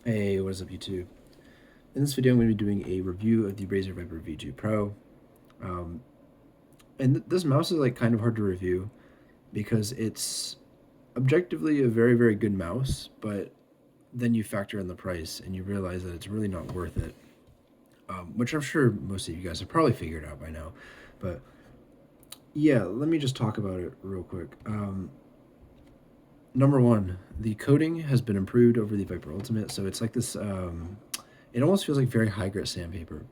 Hey, what is up YouTube? In this video, I'm going to be doing a review of the Razer Viper V2 Pro. Um, and this mouse is like kind of hard to review because it's objectively a very, very good mouse, but then you factor in the price and you realize that it's really not worth it. Which I'm sure most of you guys have probably figured out by now. But yeah, let me just talk about it real quick. Number one, the coating has been improved over the Viper Ultimate, so it's like this. It almost feels like very high grit sandpaper,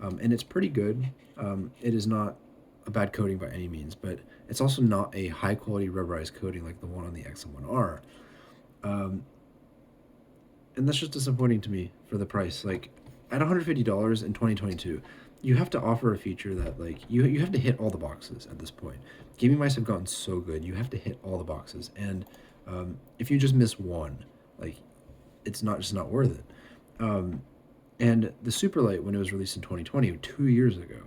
and it's pretty good. It is not a bad coating by any means, but it's also not a high quality rubberized coating like the one on the XM1R. Um, and that's just disappointing to me for the price. Like at $150 in 2022, you have to offer a feature that like you have to hit all the boxes at this point. Gaming mice have gotten so good, you have to hit all the boxes, and if you just miss one, like it's not just not worth it. Um, and the Superlight, when it was released in 2020, 2 years ago,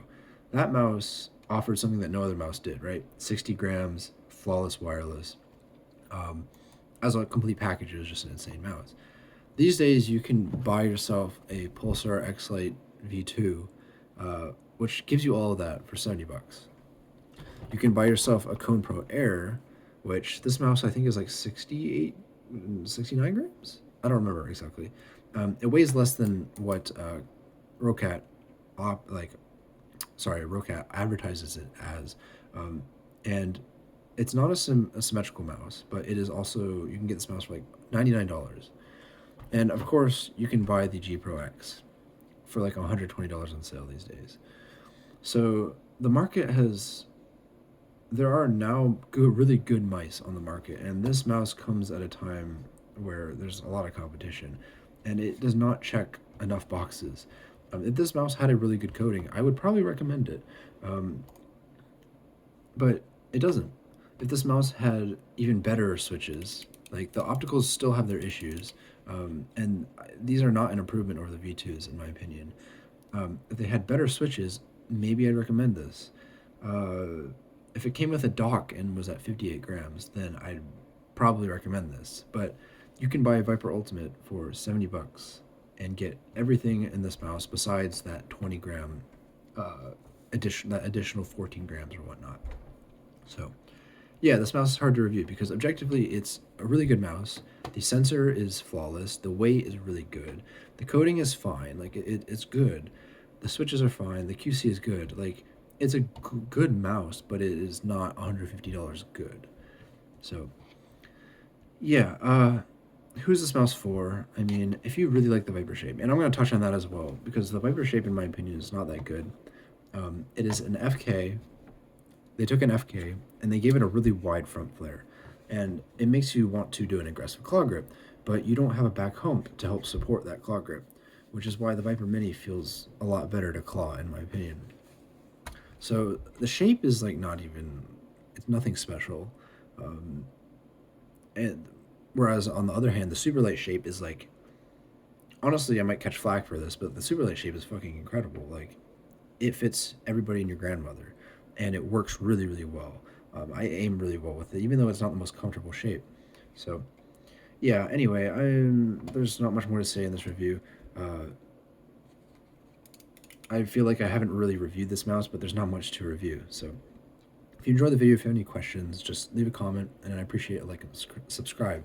that mouse offered something that no other mouse did, right? 60 grams, flawless wireless. Um, as a complete package, it was just an insane mouse. These days, you can buy yourself a Pulsar X-Lite V2, which gives you all of that for 70 bucks. You can buy yourself a Cone Pro Air, which this mouse I think is like 68, 69 grams? I don't remember exactly. It weighs less than what Rocat, op, like, sorry, Rocat advertises it as. Um, and it's not a symmetrical mouse, but it is also, you can get this mouse for like $99. And of course, you can buy the G Pro X for like $120 on sale these days. So the market has there are now really good mice on the market, and this mouse comes at a time where there's a lot of competition, and it does not check enough boxes. If this mouse had a really good coating, I would probably recommend it, um, but it doesn't. If this mouse had even better switches, like the opticals still have their issues, and these are not an improvement over the V2s in my opinion. If they had better switches, maybe I'd recommend this. If it came with a dock and was at 58 grams, then I'd probably recommend this. But you can buy a Viper Ultimate for 70 bucks and get everything in this mouse besides that 20 gram that additional 14 grams or whatnot. So yeah, this mouse is hard to review because objectively it's a really good mouse. The sensor is flawless. The weight is really good. The coding is fine. Like it's good. The switches are fine. The QC is good. Like it's a good mouse, but it is not $150 good. So yeah, who's this mouse for? I mean, if you really like the Viper shape, and I'm going to touch on that as well because the Viper shape, in my opinion, is not that good. It is an FK. They took an FK and they gave it a really wide front flare, and it makes you want to do an aggressive claw grip, but you don't have a back hump to help support that claw grip, which is why the Viper Mini feels a lot better to claw, in my opinion. So the shape is like not even, it's nothing special. Um, and whereas on the other hand, the super light shape is like, honestly, I might catch flack for this, but the super light shape is fucking incredible. Like it fits everybody and your grandmother, and it works really, really well. I aim really well with it, even though it's not the most comfortable shape. So yeah. Anyway, there's not much more to say in this review. Uh, I feel like I haven't really reviewed this mouse, but there's not much to review. So if you enjoyed the video, if you have any questions, just leave a comment, and I appreciate a like and subscribe.